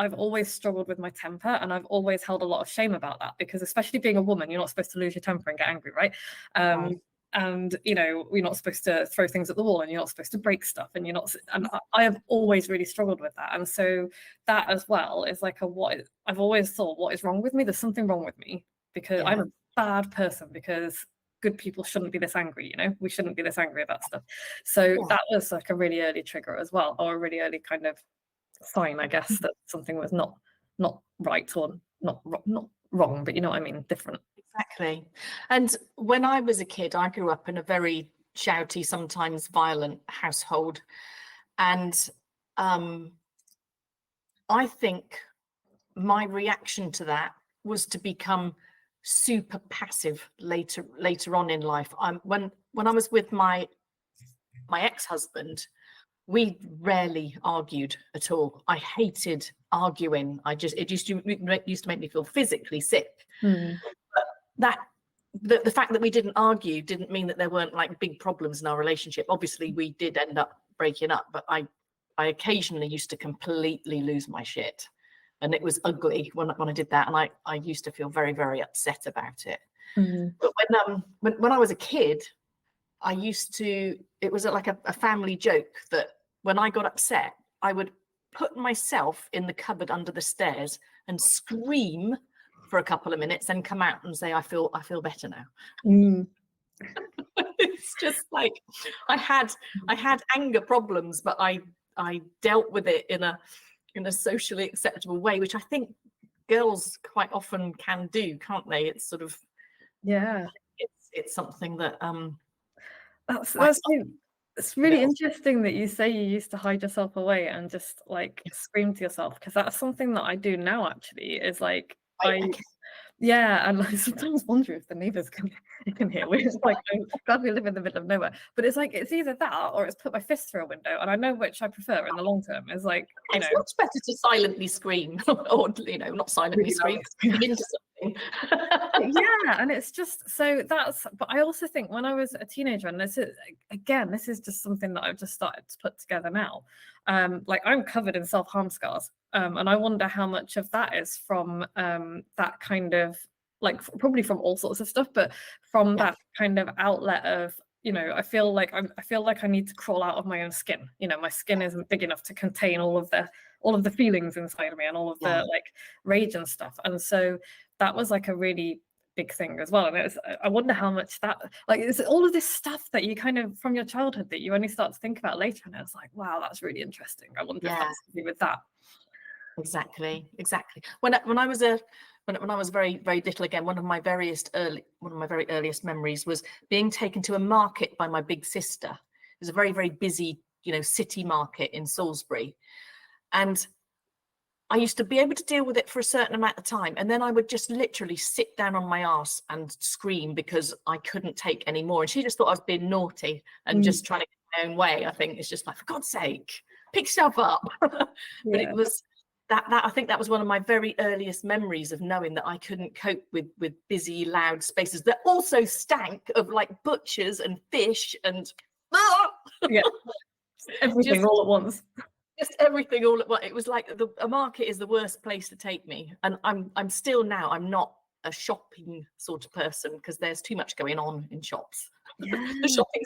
I've always struggled with my temper, and I've always held a lot of shame about that, because especially being a woman, you're not supposed to lose your temper and get angry, right? And you know, you're not supposed to throw things at the wall, and you're not supposed to break stuff, and you're not, and I have always really struggled with that. And so that as well is like I've always thought, what is wrong with me? There's something wrong with me, because I'm a bad person, because good people shouldn't be this angry, you know, we shouldn't be this angry about stuff. So that was like a really early trigger as well, or a really early kind of sign, I guess, that something was not right, or not wrong, but you know what I mean, different. Exactly. And when I was a kid, I grew up in a very shouty, sometimes violent household. And I think my reaction to that was to become super passive later on in life. When I was with my ex-husband, we rarely argued at all. I hated arguing. It used to make me feel physically sick. But the fact that we didn't argue didn't mean that there weren't like big problems in our relationship. Obviously, we did end up breaking up, but I occasionally used to completely lose my shit, and it was ugly when I did that, and I used to feel very, very upset about it. But when I was a kid, it was like a family joke that when I got upset, I would put myself in the cupboard under the stairs and scream for a couple of minutes, then come out and say, I feel better now. It's just like I had anger problems, but I dealt with it in a socially acceptable way, which I think girls quite often can do, can't they? It's sort of, it's something that it's really interesting that you say you used to hide yourself away and just like scream to yourself, because that's something that I do now, actually, is like and I sometimes wonder if the neighbors can hear. We're just like, I'm glad we live in the middle of nowhere. But it's like, it's either that or it's put my fist through a window, and I know which I prefer in the long term. It's like, it's much better to silently scream, or you know, not silently scream into something. And it's just so that's. But I also think when I was a teenager, and this is just something that I've just started to put together now. Like, I'm covered in self-harm scars. And I wonder how much of that is from that kind of, like, probably from all sorts of stuff, but from that kind of outlet of, you know, I feel like I need to crawl out of my own skin. You know, my skin isn't big enough to contain all of the feelings inside of me, and all of the like rage and stuff. And so that was like a really big thing as well. And I wonder how much that, like, it's all of this stuff that you kind of from your childhood that you only start to think about later, and it's like, wow, that's really interesting. I wonder if that's to do with that. Exactly. When I was very, very little, again, one of my very earliest memories was being taken to a market by my big sister. It was a very, very busy, you know, city market in Salisbury, and I used to be able to deal with it for a certain amount of time, and then I would just literally sit down on my arse and scream because I couldn't take any more. And she just thought I was being naughty and just trying to get my own way. I think it's just like, for God's sake, pick yourself up. But it was that I think that was one of my very earliest memories of knowing that I couldn't cope with busy, loud spaces that also stank of like butchers and fish and everything all at once. Just everything all at once. It was like a market is the worst place to take me, and I'm still now. I'm not a shopping sort of person because there's too much going on in shops. The shopping